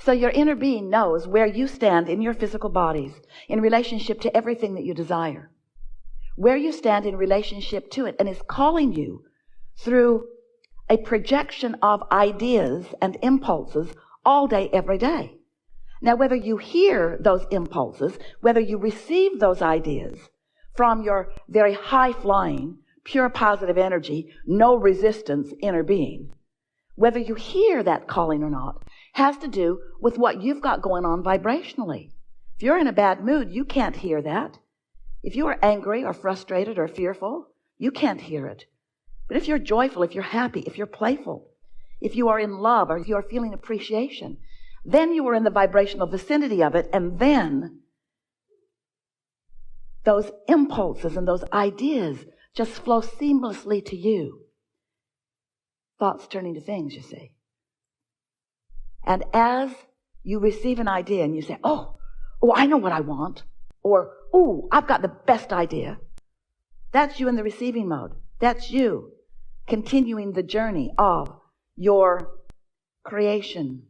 So your inner being knows where you stand in your physical bodies in relationship to everything that you desire, where you stand in relationship to it, and is calling you through a projection of ideas and impulses all day, every day. Now, whether you hear those impulses, whether you receive those ideas from your very high-flying, pure positive energy, no resistance inner being, whether you hear that calling or not, has to do with what you've got going on vibrationally. If you're in a bad mood, you can't hear that. If you are angry or frustrated or fearful, you can't hear it. But if you're joyful, if you're happy, if you're playful, if you are in love, or if you are feeling appreciation, then you are in the vibrational vicinity of it, and then those impulses and those ideas just flow seamlessly to you. Thoughts turning to things, you see. And as you receive an idea and you say, oh, I know what I want, or, oh, I've got the best idea. That's you in the receiving mode. That's you continuing the journey of your creation,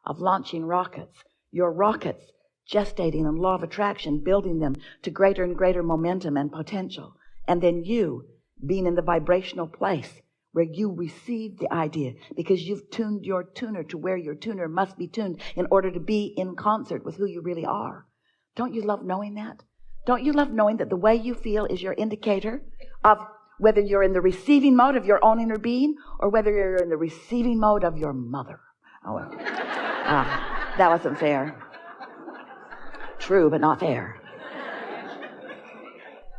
of launching rockets, your rockets gestating in law of attraction, building them to greater and greater momentum and potential. And then you being in the vibrational place where you receive the idea because you've tuned your tuner to where your tuner must be tuned in order to be in concert with who you really are. Don't you love knowing that? Don't you love knowing that the way you feel is your indicator of whether you're in the receiving mode of your own inner being or whether you're in the receiving mode of your mother? Oh, well. That wasn't fair. True, but not fair.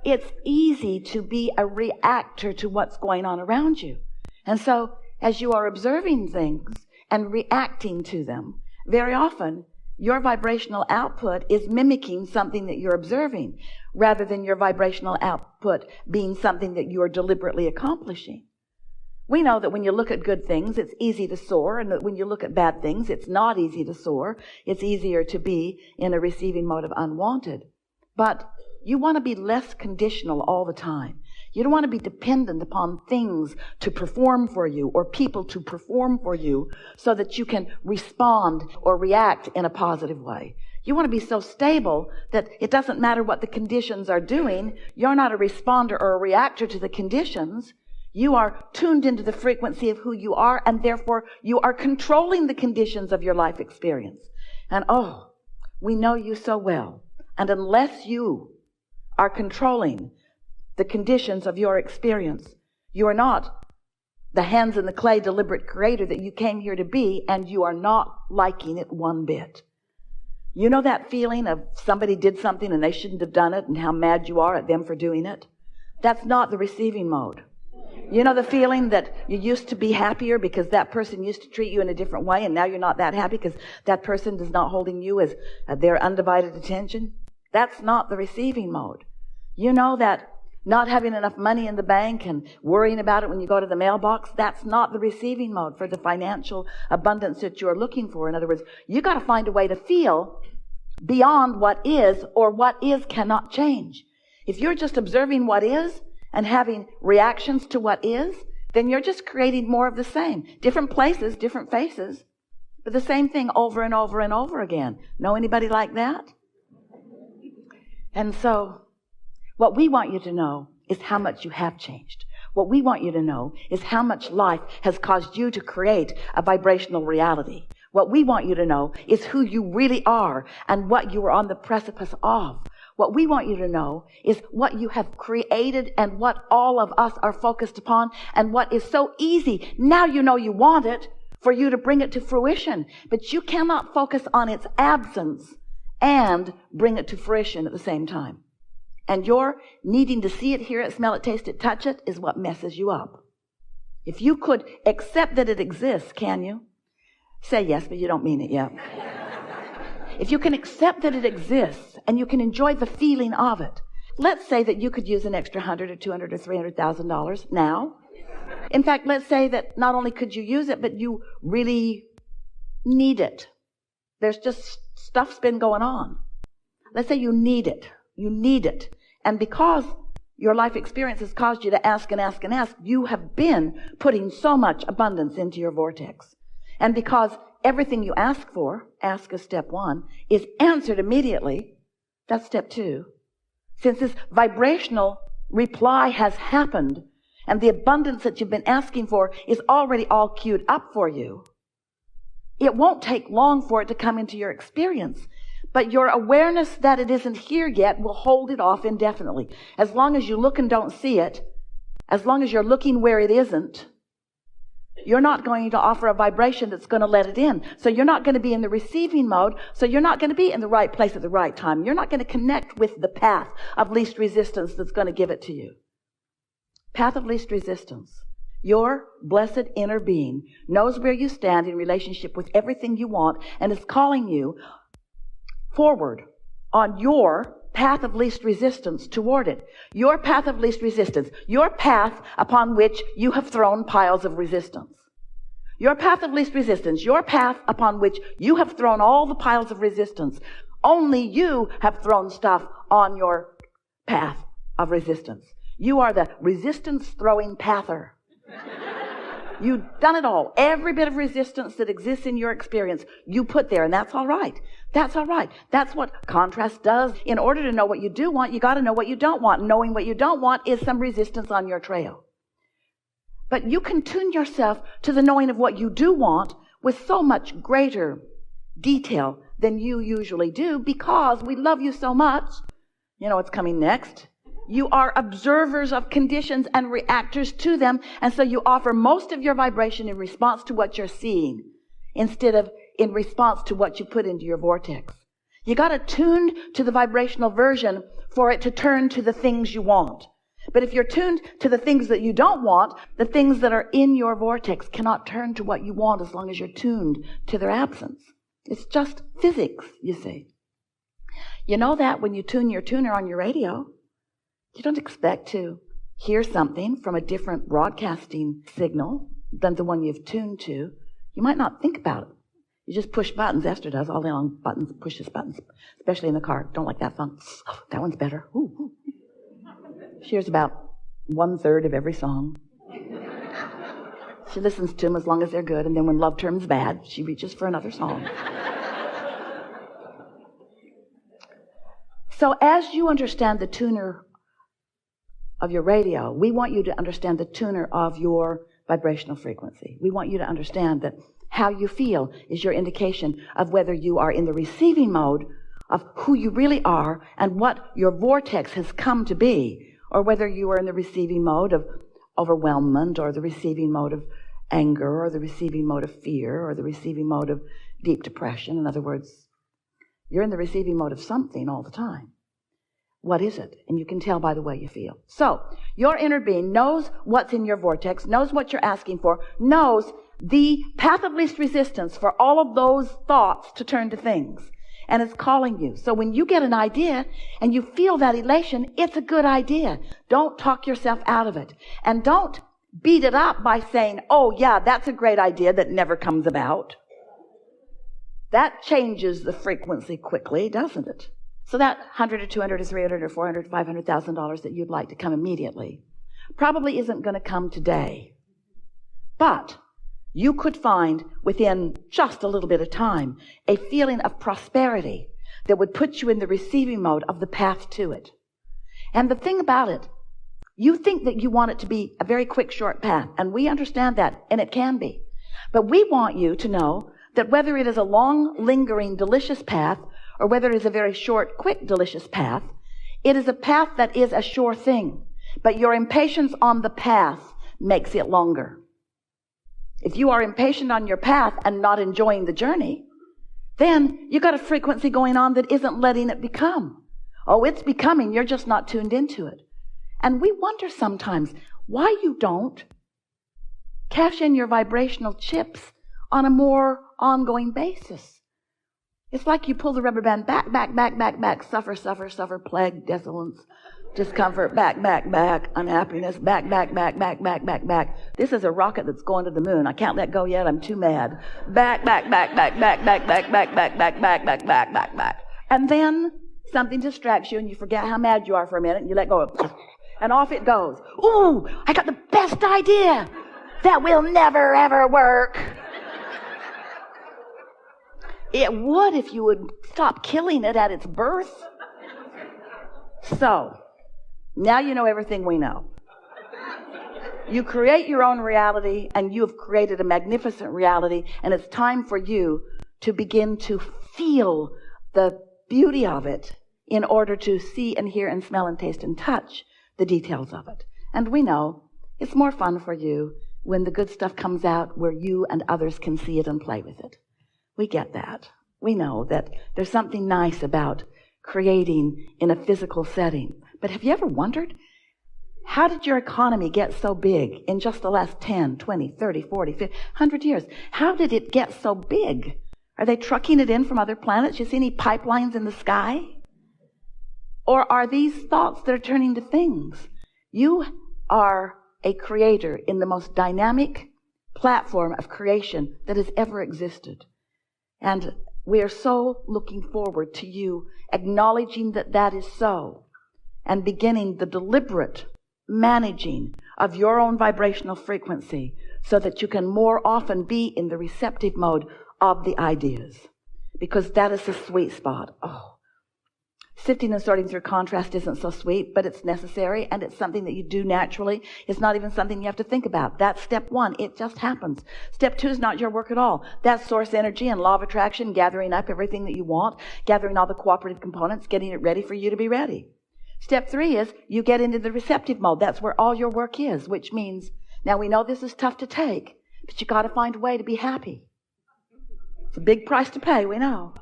It's easy to be a reactor to what's going on around you. And so as you are observing things and reacting to them, very often your vibrational output is mimicking something that you're observing rather than your vibrational output being something that you are deliberately accomplishing. We know that when you look at good things, it's easy to soar, and that when you look at bad things, it's not easy to soar. It's easier to be in a receiving mode of unwanted. But you want to be less conditional all the time. You don't want to be dependent upon things to perform for you or people to perform for you so that you can respond or react in a positive way. You want to be so stable that it doesn't matter what the conditions are doing. You're not a responder or a reactor to the conditions. You are tuned into the frequency of who you are, and therefore you are controlling the conditions of your life experience. And oh, we know you so well. And unless you are controlling the conditions of your experience, you are not the hands in the clay deliberate creator that you came here to be, and you are not liking it one bit. You know that feeling of somebody did something and they shouldn't have done it and how mad you are at them for doing it? That's not the receiving mode. You know the feeling that you used to be happier because that person used to treat you in a different way, and now you're not that happy because that person is not holding you as their undivided attention? That's not the receiving mode. You know that not having enough money in the bank and worrying about it when you go to the mailbox, that's not the receiving mode for the financial abundance that you're looking for. In other words, you got to find a way to feel beyond what is, or what is cannot change. If you're just observing what is and having reactions to what is, then you're just creating more of the same. Different places, different faces, but the same thing over and over and over again. Know anybody like that? And so what we want you to know is how much you have changed. What we want you to know is how much life has caused you to create a vibrational reality. What we want you to know is who you really are and what you are on the precipice of. What we want you to know is what you have created and what all of us are focused upon, and what is so easy. Now you know you want it for you to bring it to fruition, but you cannot focus on its absence and bring it to fruition at the same time. And your needing to see it, hear it, smell it, taste it, touch it is what messes you up. If you could accept that it exists, can you? Say yes, but you don't mean it yet. If you can accept that it exists and you can enjoy the feeling of it, let's say that you could use an extra $100 or $200 or $300,000 now. In fact, let's say that not only could you use it, but you really need it. There's just stuff's been going on. Let's say you need it. You need it. And because your life experience has caused you to ask and ask and ask, you have been putting so much abundance into your vortex. And because everything you ask for, ask as step 1, is answered immediately, that's step 2. Since this vibrational reply has happened and the abundance that you've been asking for is already all queued up for you, it won't take long for it to come into your experience. But your awareness that it isn't here yet will hold it off indefinitely. As long as you look and don't see it, as long as you're looking where it isn't, you're not going to offer a vibration that's going to let it in. So you're not going to be in the receiving mode. So you're not going to be in the right place at the right time. You're not going to connect with the path of least resistance that's going to give it to you. Path of least resistance. Your blessed inner being knows where you stand in relationship with everything you want and is calling you forward on your path of least resistance toward it. Your path of least resistance. Your path upon which you have thrown piles of resistance. Your path of least resistance. Your path upon which you have thrown all the piles of resistance. Only you have thrown stuff on your path of resistance. You are the resistance throwing pather. You've done it all. Every bit of resistance that exists in your experience, you put there, and that's all right. That's all right. That's what contrast does. In order to know what you do want, you got to know what you don't want. Knowing what you don't want is some resistance on your trail. But you can tune yourself to the knowing of what you do want with so much greater detail than you usually do because we love you so much. You know what's coming next? You are observers of conditions and reactors to them, and so you offer most of your vibration in response to what you're seeing instead of in response to what you put into your vortex. You got to tune to the vibrational version for it to turn to the things you want. But if you're tuned to the things that you don't want, the things that are in your vortex cannot turn to what you want as long as you're tuned to their absence. It's just physics, you see. You know that when you tune your tuner on your radio, you don't expect to hear something from a different broadcasting signal than the one you've tuned to. You might not think about it. You just push buttons. Esther does all day long. Buttons, pushes buttons, especially in the car. Don't like that song. Oh, that one's better. Ooh, ooh. She hears about 1/3 of every song. She listens to them as long as they're good, and then when love turns bad, she reaches for another song. So as you understand the tuner of your radio, we want you to understand the tuner of your vibrational frequency. We want you to understand that how you feel is your indication of whether you are in the receiving mode of who you really are and what your vortex has come to be, or whether you are in the receiving mode of overwhelmment, or the receiving mode of anger, or the receiving mode of fear, or the receiving mode of deep depression. In other words, you're in the receiving mode of something all the time. What is it? And you can tell by the way you feel. So, your inner being knows what's in your vortex, knows what you're asking for, knows the path of least resistance for all of those thoughts to turn to things. And it's calling you. So when you get an idea and you feel that elation, it's a good idea. Don't talk yourself out of it. And don't beat it up by saying, oh yeah, that's a great idea that never comes about. That changes the frequency quickly, doesn't it? So that $100 or $200 or $300 or $400, $500,000 that you'd like to come immediately probably isn't going to come today. But you could find within just a little bit of time a feeling of prosperity that would put you in the receiving mode of the path to it. And the thing about it, you think that you want it to be a very quick, short path, and we understand that, and it can be. But we want you to know that whether it is a long, lingering, delicious path, or whether it is a very short, quick, delicious path, it is a path that is a sure thing. But your impatience on the path makes it longer. If you are impatient on your path and not enjoying the journey, then you got a frequency going on that isn't letting it become. Oh, it's becoming, you're just not tuned into it. And we wonder sometimes why you don't cash in your vibrational chips on a more ongoing basis. It's like you pull the rubber band back, suffer, plague, desolence, discomfort, back, unhappiness, back. This is a rocket that's going to the moon. I can't let go yet. I'm too mad. Back. And then something distracts you and you forget how mad you are for a minute and you let go of, and off it goes. Ooh, I got the best idea. That will never, ever work. It would if you would stop killing it at its birth. So, now you know everything we know. You create your own reality, and you have created a magnificent reality, and it's time for you to begin to feel the beauty of it in order to see and hear and smell and taste and touch the details of it. And we know it's more fun for you when the good stuff comes out where you and others can see it and play with it. We get that. We know that there's something nice about creating in a physical setting. But have you ever wondered, how did your economy get so big in just the last 10, 20, 30, 40, 50, 100 years? How did it get so big? Are they trucking it in from other planets? You see any pipelines in the sky? Or are these thoughts that are turning to things? You are a creator in the most dynamic platform of creation that has ever existed. And we are so looking forward to you acknowledging that that is so and beginning the deliberate managing of your own vibrational frequency so that you can more often be in the receptive mode of the ideas, because that is the sweet spot. Oh, sifting and sorting through contrast isn't so sweet, but it's necessary, and it's something that you do naturally. It's not even something you have to think about. That's step one. It just happens. Step two is not your work at all. That's source energy and law of attraction, gathering up everything that you want, gathering all the cooperative components, getting it ready for you to be ready. Step three is you get into the receptive mode. That's where all your work is, which means, now we know this is tough to take, but you got to find a way to be happy. It's a big price to pay, we know.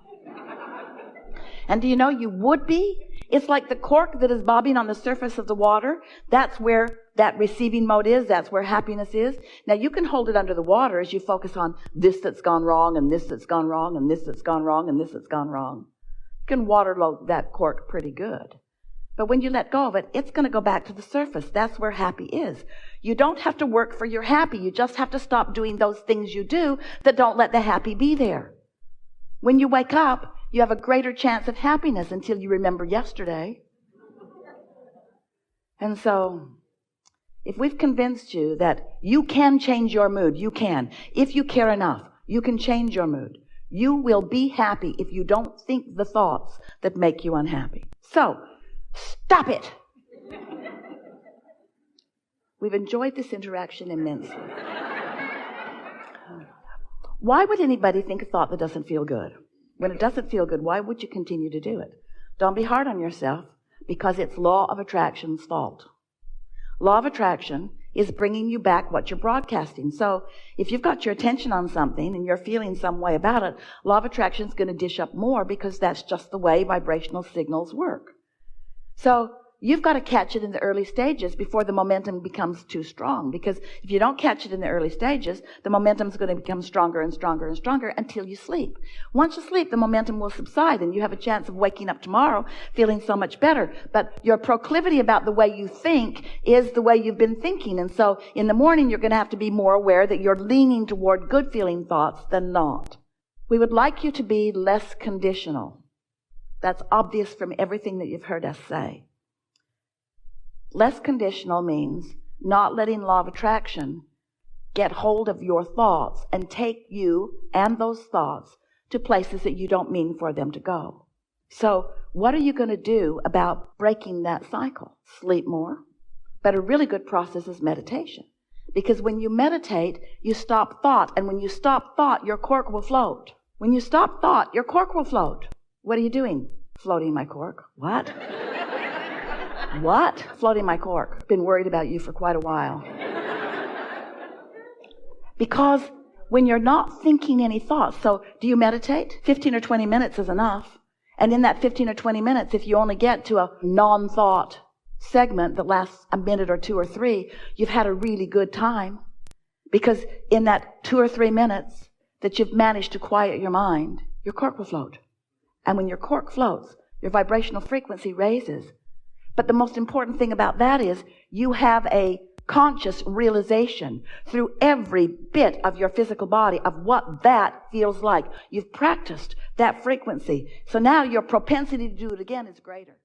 And do you know you would be? It's like the cork that is bobbing on the surface of the water. That's where that receiving mode is. That's where happiness is. Now you can hold it under the water as you focus on this that's gone wrong and this that's gone wrong and this that's gone wrong and this that's gone wrong. You can waterload that cork pretty good. But when you let go of it, it's going to go back to the surface. That's where happy is. You don't have to work for your happy. You just have to stop doing those things you do that don't let the happy be there. When you wake up, you have a greater chance of happiness until you remember yesterday. And so, if we've convinced you that you can change your mood, you can. If you care enough, you can change your mood. You will be happy if you don't think the thoughts that make you unhappy. So, stop it. We've enjoyed this interaction immensely. Why would anybody think a thought that doesn't feel good? When it doesn't feel good, why would you continue to do it? Don't be hard on yourself, because it's law of attraction's fault. Law of attraction is bringing you back what you're broadcasting. So if you've got your attention on something and you're feeling some way about it, law of attraction is going to dish up more, because that's just the way vibrational signals work. So you've got to catch it in the early stages before the momentum becomes too strong. Because if you don't catch it in the early stages, the momentum is going to become stronger and stronger and stronger until you sleep. Once you sleep, the momentum will subside and you have a chance of waking up tomorrow feeling so much better. But your proclivity about the way you think is the way you've been thinking. And so in the morning, you're going to have to be more aware that you're leaning toward good feeling thoughts than not. We would like you to be less conditional. That's obvious from everything that you've heard us say. Less conditional means not letting law of attraction get hold of your thoughts and take you and those thoughts to places that you don't mean for them to go. So what are you going to do about breaking that cycle? Sleep more. But a really good process is meditation. Because when you meditate, you stop thought. And when you stop thought, your cork will float. When you stop thought, your cork will float. What are you doing? Floating my cork. What? What? Floating my cork. Been worried about you for quite a while. Because when you're not thinking any thoughts, so do you meditate? 15 or 20 minutes is enough. And in that 15 or 20 minutes, if you only get to a non-thought segment that lasts a minute or two or three, you've had a really good time. Because in that 2 or 3 minutes that you've managed to quiet your mind, your cork will float. And when your cork floats, your vibrational frequency raises. But the most important thing about that is you have a conscious realization through every bit of your physical body of what that feels like. You've practiced that frequency. So now your propensity to do it again is greater.